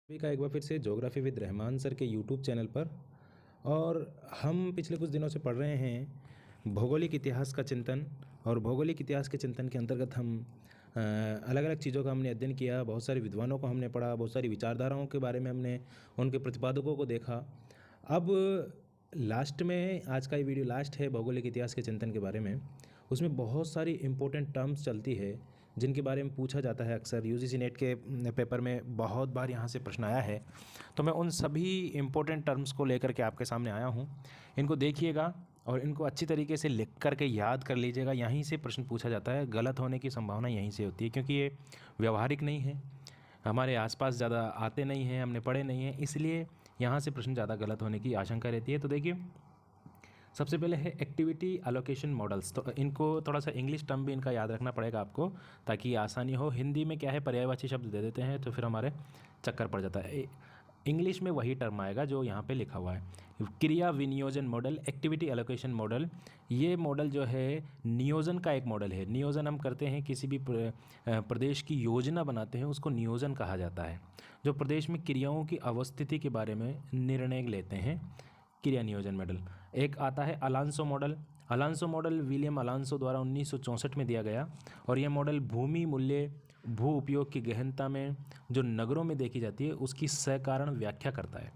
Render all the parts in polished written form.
सभी का एक बार फिर से ज्योग्राफी विद रहमान सर के यूट्यूब चैनल पर। और हम पिछले कुछ दिनों से पढ़ रहे हैं भौगोलिक इतिहास का चिंतन। और भौगोलिक इतिहास के चिंतन के अंतर्गत हम अलग अलग चीज़ों का हमने अध्ययन किया, बहुत सारे विद्वानों को हमने पढ़ा, बहुत सारी विचारधाराओं के बारे में हमने उनके प्रतिपादकों को देखा। अब लास्ट में आज का ये वीडियो लास्ट है भौगोलिक इतिहास के चिंतन के बारे में। उसमें बहुत सारी इंपॉर्टेंट टर्म्स चलती है जिनके बारे में पूछा जाता है अक्सर। यूजीसी नेट के पेपर में बहुत बार यहाँ से प्रश्न आया है, तो मैं उन सभी इंपॉर्टेंट टर्म्स को लेकर के आपके सामने आया हूँ। इनको देखिएगा और इनको अच्छी तरीके से लिख करके याद कर लीजिएगा। यहीं से प्रश्न पूछा जाता है, गलत होने की संभावना यहीं से होती है, क्योंकि ये व्यवहारिक नहीं है, हमारे आसपास ज़्यादा आते नहीं हैं, हमने पढ़े नहीं हैं, इसलिए यहाँ से प्रश्न ज़्यादा गलत होने की आशंका रहती है। तो देखिए, सबसे पहले है एक्टिविटी एलोकेशन मॉडल्स। तो इनको थोड़ा सा इंग्लिश टर्म भी इनका याद रखना पड़ेगा आपको, ताकि आसानी हो। हिंदी में क्या है, पर्यायवाची शब्द दे देते हैं तो फिर हमारे चक्कर पड़ जाता है। इंग्लिश में वही टर्म आएगा जो यहाँ पे लिखा हुआ है। क्रिया विनियोजन मॉडल, एक्टिविटी एलोकेशन मॉडल, ये मॉडल जो है नियोजन का एक मॉडल है। नियोजन हम करते हैं, किसी भी प्रदेश की योजना बनाते हैं, उसको नियोजन कहा जाता है। जो प्रदेश में क्रियाओं की अवस्थिति के बारे में निर्णय लेते हैं, क्रिया नियोजन मॉडल। एक आता है अलांसो मॉडल। अलांसो मॉडल विलियम अलांसो द्वारा 1964 में दिया गया, और यह मॉडल भूमि मूल्य, भू उपयोग की गहनता में जो नगरों में देखी जाती है उसकी सकारण व्याख्या करता है।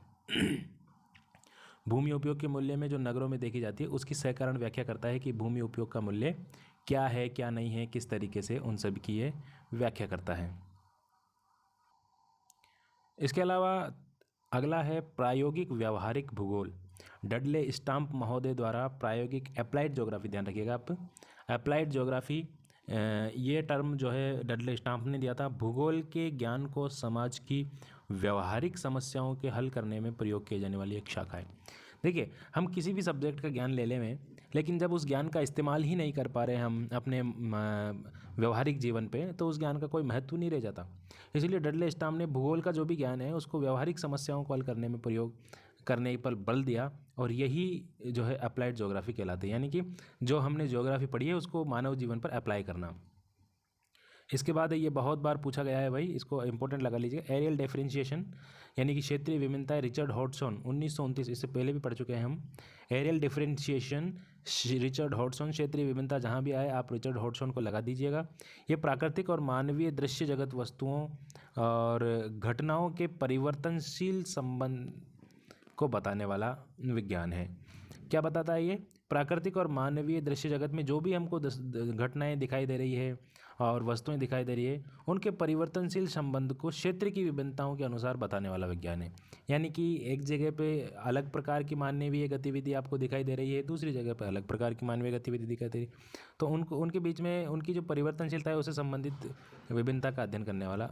भूमि उपयोग के मूल्य में जो नगरों में देखी जाती है उसकी सकारण व्याख्या करता है कि भूमि उपयोग का मूल्य क्या है, क्या नहीं है, किस तरीके से, उन सब की ये व्याख्या करता है। इसके अलावा अगला है प्रायोगिक व्यवहारिक भूगोल। डडले स्टाम्प महोदय द्वारा प्रायोगिक अप्लाइड ज्योग्राफी, ध्यान रखिएगा आप, अप्लाइड ज्योग्राफी, ये टर्म जो है डडले स्टाम्प ने दिया था। भूगोल के ज्ञान को समाज की व्यवहारिक समस्याओं के हल करने में प्रयोग किए जाने वाली एक शाखा है। देखिए, हम किसी भी सब्जेक्ट का ज्ञान ले लें, लेकिन जब उस ज्ञान का इस्तेमाल ही नहीं कर पा रहे हम अपने व्यवहारिक जीवन पे, तो उस ज्ञान का कोई महत्व नहीं रह जाता। इसलिए डडले स्टाम्प ने भूगोल का जो भी ज्ञान है उसको व्यवहारिक समस्याओं को हल करने में प्रयोग करने पर बल दिया, और यही जो है अप्लाइड ज्योग्राफी कहलाते हैं। यानी कि जो हमने ज्योग्राफी पढ़ी है उसको मानव जीवन पर अप्लाई करना। इसके बाद ये बहुत बार पूछा गया है भाई, इसको इंपॉर्टेंट लगा लीजिए, एरियल डिफरेंशिएशन यानी कि क्षेत्रीय विभिन्नता। रिचर्ड हॉडसन 1929, इससे पहले भी पढ़ चुके हैं हम। एरियल डिफरेंशिएशन, रिचर्ड हॉडसन, क्षेत्रीय विभिन्नता, जहाँ भी आए आप रिचर्ड हॉडसन को लगा दीजिएगा। ये प्राकृतिक और मानवीय दृश्य जगत वस्तुओं और घटनाओं के परिवर्तनशील संबंध को बताने वाला विज्ञान है। क्या बताता है ये? प्राकृतिक और मानवीय दृश्य जगत में जो भी हमको घटनाएं दिखाई दे रही है और वस्तुएं दिखाई दे रही है, उनके परिवर्तनशील संबंध को क्षेत्र की विभिन्नताओं के अनुसार बताने वाला विज्ञान है। यानी कि एक जगह पे अलग प्रकार की मानवीय गतिविधि आपको दिखाई दे रही है, दूसरी जगह पर अलग प्रकार की मानवीय गतिविधि दिखाई दे रही है, तो उनको उनके बीच में उनकी जो परिवर्तनशीलता है उससे संबंधित विभिन्नता का अध्ययन करने वाला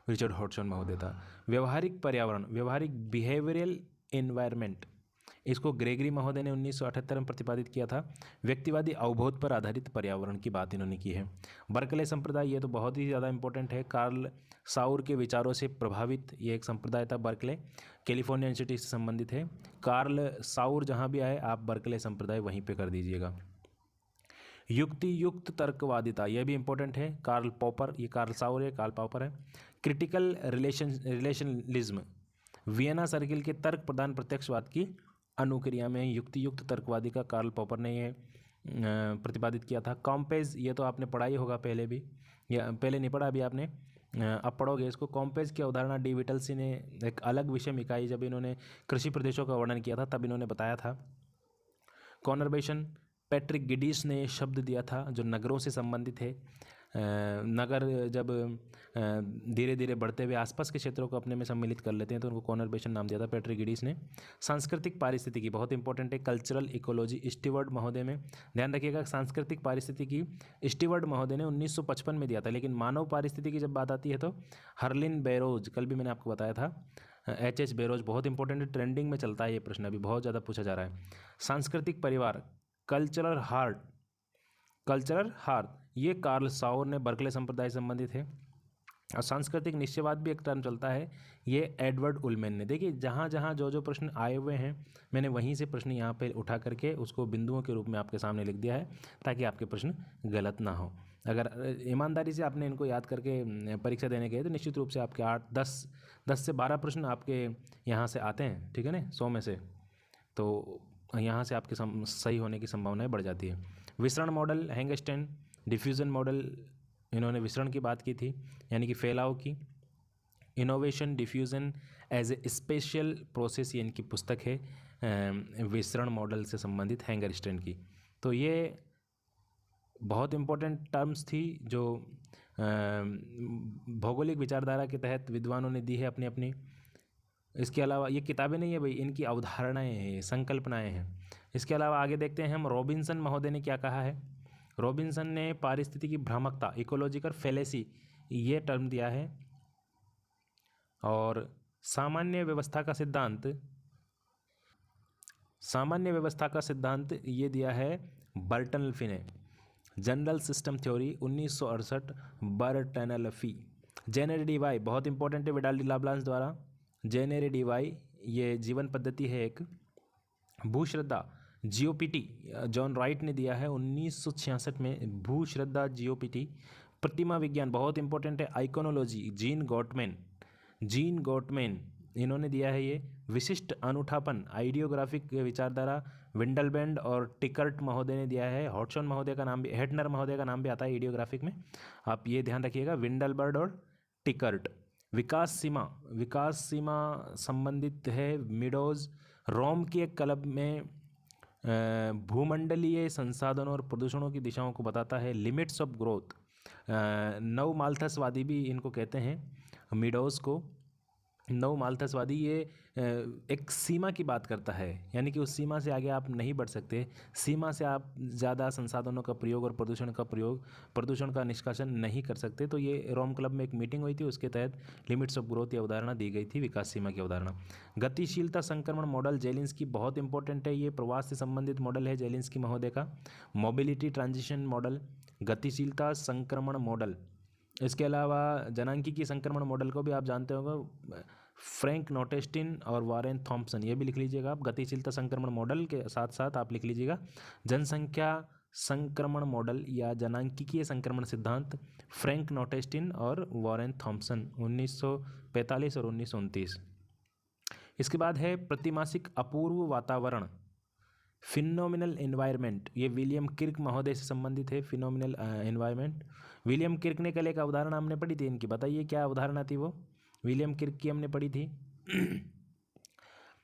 रिचर्ड हॉडसन महोदय था। व्यवहारिक पर्यावरण, व्यवहारिक बिहेवियरल एनवायरनमेंट, इसको ग्रेगरी महोदय ने 1978 में प्रतिपादित किया था। व्यक्तिवादी अवबोध पर आधारित पर्यावरण की बात इन्होंने की है। बर्कले संप्रदाय, ये तो बहुत ही ज़्यादा इंपॉर्टेंट है। कार्ल साउर के विचारों से प्रभावित ये एक संप्रदाय था बर्कले, कैलिफोर्निया इंस्टीट्यूट से संबंधित है। कार्ल साउर जहाँ भी आए आप बर्कले संप्रदाय वहीं पर कर दीजिएगा। युक्ति युक्त तर्कवादिता, यह भी इंपॉर्टेंट है। कार्ल पॉपर, ये कार्ल साउर है, कार्ल पॉपर है। क्रिटिकल रिलेशनलिज्म, वियना सर्किल के तर्क प्रधान प्रत्यक्षवाद की अनुक्रिया में युक्ति युक्त तर्कवादी का कार्ल पॉपर ने ये प्रतिपादित किया था। कॉम्पेज, ये तो आपने पढ़ा ही होगा पहले भी, या पहले नहीं पढ़ा अभी आपने, अब पढ़ोगे इसको। कॉम्पेज की अवधारणा डी विटलसी ने एक अलग विषय इकाई, जब इन्होंने कृषि प्रदेशों का वर्णन किया था तब इन्होंने बताया था। कॉनर्वेशन, पैट्रिक गिडीस ने शब्द दिया था जो नगरों से संबंधित है। नगर जब धीरे धीरे बढ़ते हुए आसपास के क्षेत्रों को अपने में सम्मिलित कर लेते हैं तो उनको कॉनर्वेशन नाम दिया था पैट्रिक गिडीस ने। सांस्कृतिक पारिस्थितिकी बहुत इंपॉर्टेंट है। कल्चरल इकोलॉजी, स्टीवर्ड महोदय में, ध्यान रखिएगा, सांस्कृतिक पारिस्थितिकी स्टीवर्ड महोदय ने 1955 में दिया था। लेकिन मानव पारिस्थितिकी की जब बात आती है तो हर्लिन बैरोज, कल भी मैंने आपको बताया था, H.H. बैरोज, बहुत इंपॉर्टेंट है, ट्रेंडिंग में चलता है ये प्रश्न, अभी बहुत ज़्यादा पूछा जा रहा है। सांस्कृतिक परिवार, कल्चरल हार्ट, कल्चरल हार्ट, ये कार्ल साउर ने बर्कले संप्रदाय से संबंधित है। और सांस्कृतिक निश्चयवाद भी एक टर्म चलता है, ये एडवर्ड उलमैन ने। देखिए, जहाँ जहाँ जो जो प्रश्न आए हुए हैं मैंने वहीं से प्रश्न यहाँ पे उठा करके उसको बिंदुओं के रूप में आपके सामने लिख दिया है ताकि आपके प्रश्न गलत ना हो। अगर ईमानदारी से आपने इनको याद करके परीक्षा देने गए तो निश्चित रूप से आपके 8 10 से 12 प्रश्न आपके यहाँ से आते हैं, ठीक है ना, 100 में से। तो यहाँ से आपके सही होने की संभावनाएं बढ़ जाती है। विसरण मॉडल, हैंगस्टन डिफ्यूज़न मॉडल, इन्होंने विसरण की बात की थी, यानी कि फैलाव की। Innovation diffusion as a special process, ये इनकी पुस्तक है विसरण मॉडल से संबंधित हैंगस्टन की। तो ये बहुत इम्पोर्टेंट टर्म्स थी जो भौगोलिक विचारधारा के तहत विद्वानों ने दी है अपनी अपनी। इसके अलावा ये किताबें नहीं है भाई, इनकी अवधारणाएं हैं, संकल्पनाएं हैं। इसके अलावा आगे देखते हैं हम, रॉबिन्सन महोदय ने क्या कहा है। रॉबिन्सन ने पारिस्थितिकी भ्रामकता, इकोलॉजिकल फैलेसी, ये टर्म दिया है। और सामान्य व्यवस्था का सिद्धांत ये दिया है बर्टनल्फी ने। General system theory 1968, Bertalanffy. जेनेरे डी वाई बहुत इंपॉर्टेंट है, विडाल डी लाप्लास द्वारा। जेनेरे डी वाई ये जीवन पद्धति है एक। भूश्रद्धा जीओपीटी जॉन राइट ने दिया है 1966 में, भूश्रद्धा जीओपीटी। प्रतिमा विज्ञान बहुत इंपॉर्टेंट है, आइकोनोलॉजी जीन गॉटमैन इन्होंने दिया है ये। विशिष्ट अनूठापन, आइडियोग्राफिक विचारधारा, विंडलबैंड और टिकर्ट महोदय ने दिया है। हॉटसन महोदय का नाम भी, हेटनर महोदय का नाम भी आता है आइडियोग्राफिक में, आप ये ध्यान रखिएगा, विंडलबर्ड और टिकर्ट। विकास सीमा संबंधित है मिडोज। रोम की एक क्लब में भूमंडलीय संसाधनों और प्रदूषणों की दिशाओं को बताता है। लिमिट्स ऑफ ग्रोथ, नव माल्थसवादी भी इनको कहते हैं, मिडोज को। नव माल्थसवादी ये एक सीमा की बात करता है, यानी कि उस सीमा से आगे आप नहीं बढ़ सकते, सीमा से आप ज़्यादा संसाधनों का प्रयोग और प्रदूषण का निष्कासन नहीं कर सकते। तो ये रोम क्लब में एक मीटिंग हुई थी, उसके तहत लिमिट्स ऑफ ग्रोथ की अवधारणा दी गई थी, विकास सीमा की अवधारणा। गतिशीलता संक्रमण मॉडल जेलिंस्की बहुत इंपॉर्टेंट है, ये प्रवास से संबंधित मॉडल है जेलिंस्की महोदय का। मोबिलिटी ट्रांजिशन मॉडल, गतिशीलता संक्रमण मॉडल। इसके अलावा जनांकीय संक्रमण मॉडल को भी आप जानते होंगे, फ्रैंक नोटेस्टिन और वॉरेन थॉम्पसन, ये भी लिख लीजिएगा आप। गतिशीलता संक्रमण मॉडल के साथ साथ आप लिख लीजिएगा जनसंख्या संक्रमण मॉडल या जनांकीय संक्रमण सिद्धांत, फ्रैंक नोटेस्टिन और वॉरेन थॉम्पसन, 1945 और 1929। इसके बाद है प्रतिमासिक अपूर्व वातावरण, फिनोमिनल एनवायरनमेंट, ये विलियम किर्क महोदय से संबंधित है। फिनोमिनल एनवायरनमेंट, विलियम किर्क ने कल एक अवधारणा हमने पढ़ी थी इनकी, बताइए क्या अवधारणा थी वो, विलियम किर्क की हमने पढ़ी थी।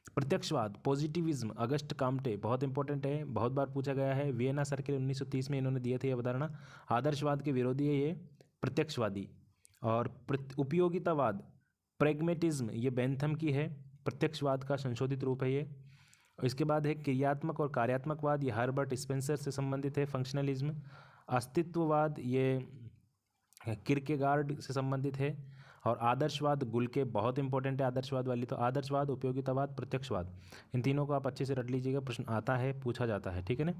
प्रत्यक्षवाद, पॉजिटिविज्म, अगस्ट काम्टे, बहुत इंपॉर्टेंट है, बहुत बार पूछा गया है। वियना सर्किल 1930 में इन्होंने दिए थे अवधारणा। आदर्शवाद के विरोधी है ये प्रत्यक्षवादी। और उपयोगितावाद, प्रेगमेटिज्म, ये बेंथम की है, प्रत्यक्षवाद का संशोधित रूप है ये। इसके बाद है क्रियात्मक और कार्यात्मकवाद, ये हर्बर्ट स्पेंसर से संबंधित है, फंक्शनलिज्म। अस्तित्ववाद, ये किरकेगार्ड से संबंधित है। और आदर्शवाद, गुलके, बहुत इंपॉर्टेंट है आदर्शवाद वाली। तो आदर्शवाद, उपयोगितावाद, प्रत्यक्षवाद, इन तीनों को आप अच्छे से रट लीजिएगा, प्रश्न आता है, पूछा जाता है, ठीक है ना।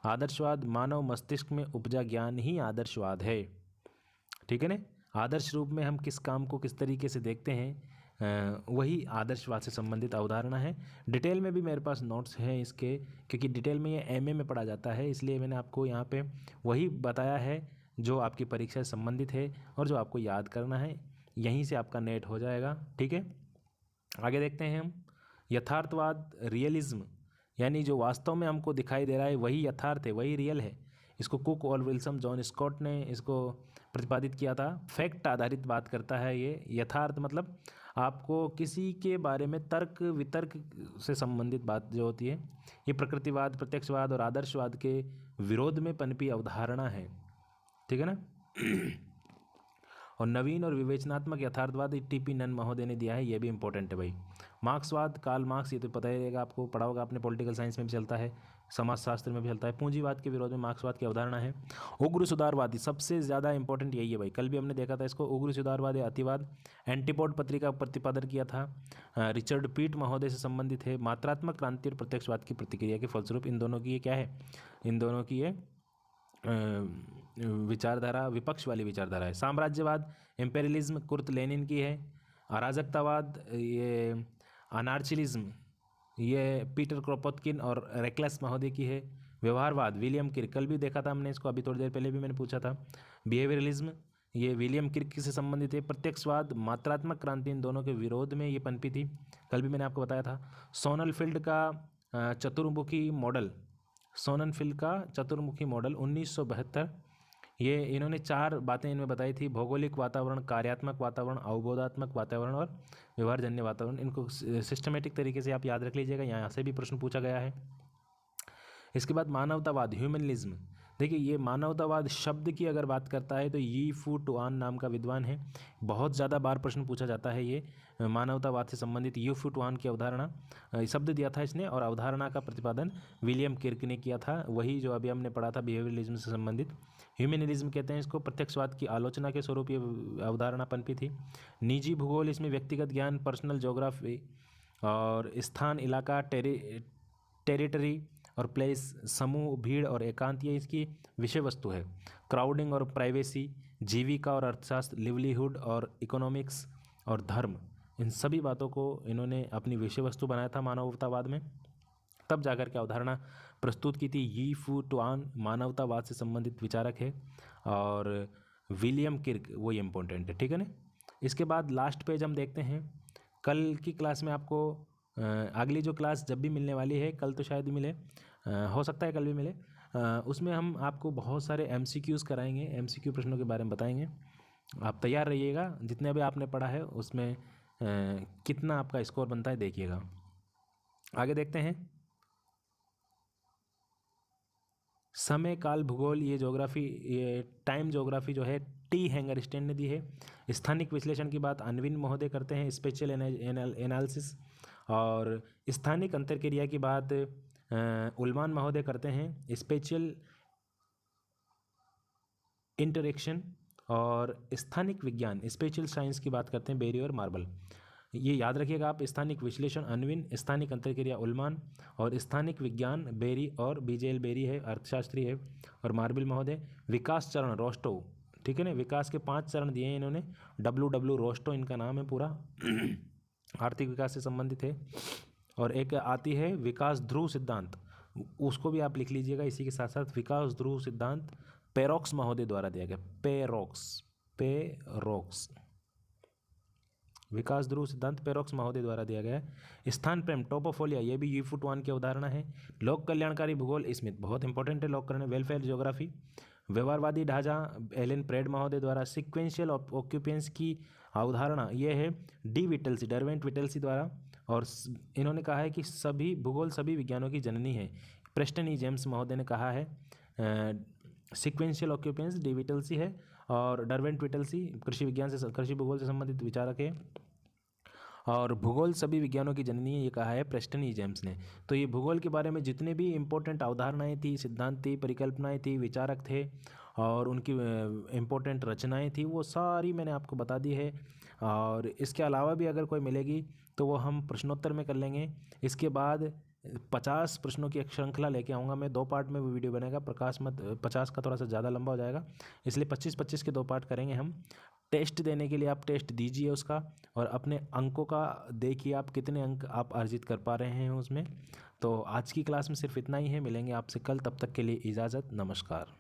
आदर्शवाद, मानव मस्तिष्क में उपजा ज्ञान ही आदर्शवाद है, ठीक है ना। आदर्श रूप में हम किस काम को किस तरीके से देखते हैं, वही आदर्शवाद से संबंधित अवधारणा है। डिटेल में भी मेरे पास नोट्स हैं इसके, क्योंकि डिटेल में ये एमए में पढ़ा जाता है, इसलिए मैंने आपको यहाँ पे वही बताया है जो आपकी परीक्षा से संबंधित है और जो आपको याद करना है, यहीं से आपका नेट हो जाएगा, ठीक है। आगे देखते हैं हम, यथार्थवाद, रियलिज्म, यानी जो वास्तव में हमको दिखाई दे रहा है वही यथार्थ है, वही रियल है। इसको कुक और विल्सन, जॉन स्कॉट ने इसको प्रतिपादित किया था। फैक्ट आधारित बात करता है ये। यथार्थ मतलब आपको किसी के बारे में तर्क वितर्क से संबंधित बात जो होती है। ये प्रकृतिवाद, प्रत्यक्षवाद और आदर्शवाद के विरोध में पनपी अवधारणा है, ठीक है ना। और नवीन और विवेचनात्मक यथार्थवाद टीपी नन महोदय ने दिया है, ये भी इंपॉर्टेंट है भाई। मार्क्सवाद, कार्ल मार्क्स, ये तो पता ही रहेगा आपको, पढ़ा होगा आपने, पॉलिटिकल साइंस में भी चलता है, समाजशास्त्र में भी चलता है। पूंजीवाद के विरोध में मार्क्सवाद की अवधारणा है। उग्र सुधारवादी, सबसे ज़्यादा इंपॉर्टेंट यही है भाई, कल भी हमने देखा था इसको। उग्र सुधारवाद या अतिवाद, एंटीपोड पत्रिका प्रतिपादन किया था, रिचर्ड पीट महोदय से संबंधित है। मात्रात्मक क्रांति और प्रत्यक्षवाद की प्रतिक्रिया के फलस्वरूप इन दोनों की ये क्या है, इन दोनों की ये विचारधारा विपक्ष वाली विचारधारा है। साम्राज्यवाद, एम्पेरियलिज्म, कुर्त लेनिन की है। अराजकतावाद, ये अनार्चिलिज्म, ये पीटर क्रोपोत्किन और रेकलेस महोदय की है। व्यवहारवाद, विलियम किर्क, कल भी देखा था हमने इसको, अभी थोड़ी देर पहले भी मैंने पूछा था। बिहेवियरलिज्म, ये विलियम किर्क से संबंधित है। प्रत्यक्षवाद, मात्रात्मक क्रांति, इन दोनों के विरोध में ये पनपी थी, कल भी मैंने आपको बताया था। सोननफील्ड का चतुर्मुखी मॉडल, सोननफील्ड का चतुर्मुखी मॉडल 1972, ये इन्होंने 4 बातें इनमें बताई थी: भौगोलिक वातावरण, कार्यात्मक वातावरण, अवबोधात्मक वातावरण और व्यवहारजन्य वातावरण। इनको सिस्टमेटिक तरीके से आप याद रख लीजिएगा, यहाँ से भी प्रश्न पूछा गया है। इसके बाद मानवतावाद, ह्यूमनिज्म। देखिए, ये मानवतावाद शब्द की अगर बात करता है तो यी फू टुआन नाम का विद्वान है, बहुत ज़्यादा बार प्रश्न पूछा जाता है ये मानवतावाद से संबंधित। यी फू टुआन की अवधारणा शब्द दिया था इसने, और अवधारणा का प्रतिपादन विलियम किर्क ने किया था, वही जो अभी हमने पढ़ा था बिहेवियरलिज्म से संबंधित। ह्यूमनिज्म कहते हैं इसको, प्रत्यक्षवाद की आलोचना के स्वरूप ये अवधारणा पनपी थी। निजी भूगोल, इसमें व्यक्तिगत ज्ञान, पर्सनल ज्योग्राफी और स्थान, इलाका, टेरिटरी और प्लेस, समूह, भीड़ और एकांत, ये इसकी विषय वस्तु है। क्राउडिंग और प्राइवेसी, जीविका और अर्थशास्त्र, लिवलीहुड और इकोनॉमिक्स और धर्म, इन सभी बातों को इन्होंने अपनी विषय वस्तु बनाया था मानवतावाद में, तब जाकर के अवधारणा प्रस्तुत की थी। यी फू टुआन मानवतावाद से संबंधित विचारक है, और विलियम किर्क वो इम्पोर्टेंट है, ठीक है ना। इसके बाद लास्ट पेज हम देखते हैं। कल की क्लास में आपको अगली जो क्लास जब भी मिलने वाली है, कल तो शायद मिले, हो सकता है कल भी मिले, उसमें हम आपको बहुत सारे MCQs कराएंगे, MCQ प्रश्नों के बारे में बताएंगे। आप तैयार रहिएगा, जितने भी आपने पढ़ा है उसमें कितना आपका स्कोर बनता है देखिएगा। आगे देखते हैं। समय काल भूगोल, ये ज्योग्राफी, ये टाइम ज्योग्राफी जो है टी हैंगरस्टैंड ने दी है। स्थानिक विश्लेषण की बात अनविन महोदय करते हैं, स्पेशल एनालिसिस। और स्थानिक अंतरक्रिया की बात उल्मान महोदय करते हैं, स्पेशल इंटरेक्शन। और स्थानिक विज्ञान, स्पेशल साइंस की बात करते हैं बेरी और मार्बल। ये याद रखिएगा आप, स्थानिक विश्लेषण अनविन, स्थानिक अंतरक्रिया उल्मान, और स्थानिक विज्ञान बेरी और BJL बेरी है, अर्थशास्त्री है, और मार्बल महोदय। विकास चरण रोस्टो, ठीक है ना, विकास के 5 चरण दिए हैं इन्होंने, WW रोस्टो इनका नाम है पूरा, आर्थिक विकास से संबंधित है। और एक आती है विकास ध्रुव सिद्धांत, उसको भी आप लिख लीजिएगा इसी के साथ साथ। विकास ध्रुव सिद्धांत पेरोक्स महोदय द्वारा दिया गया, पेरोक्स, विकास ध्रुव सिद्धांत पेरोक्स महोदय द्वारा दिया गया है। स्थान प्रेम टोपोफोलिया, ये भी यी फू टुआन की अवधारणा है। लोक कल्याणकारी भूगोल स्मिथ, बहुत इंपॉर्टेंट है लोक कल्याण। वेलफेयर ज्योग्राफी, व्यवहारवादी ढांचा एलन प्रेड महोदय द्वारा। सिक्वेंशियल ऑक्यूपेंस की अवधारणा ये है डी विटलसी, डरवेंट विटलसी द्वारा। और इन्होंने कहा है कि सभी भूगोल सभी विज्ञानों की जननी है, प्रेस्टन ई जेम्स महोदय ने कहा है। सिक्वेंशियल ऑक्यूपेंस डी विटलसी है, और डरवेंट विटलसी कृषि विज्ञान से, कृषि भूगोल से संबंधित विचारक है। और भूगोल सभी विज्ञानों की जननी है, ये कहा है प्रेस्टन ई जेम्स ने। तो ये भूगोल के बारे में जितने भी इंपॉर्टेंट अवधारणाएं थी, सिद्धांत थी, परिकल्पनाएं थी, विचारक थे, और उनकी इम्पोर्टेंट रचनाएं थी, वो सारी मैंने आपको बता दी है। और इसके अलावा भी अगर कोई मिलेगी तो वो हम प्रश्नोत्तर में कर लेंगे। इसके बाद 50 प्रश्नों की एक श्रृंखला लेके आऊँगा मैं, 2 पार्ट में वो वीडियो बनेगा। प्रकाश मत 50 का थोड़ा सा ज़्यादा लंबा हो जाएगा, इसलिए 25-25 के 2 पार्ट करेंगे हम। टेस्ट देने के लिए आप टेस्ट दीजिए उसका, और अपने अंकों का देखिए आप कितने अंक आप अर्जित कर पा रहे हैं उसमें। तो आज की क्लास में सिर्फ इतना ही है, मिलेंगे आपसे कल, तब तक के लिए इजाज़त, नमस्कार।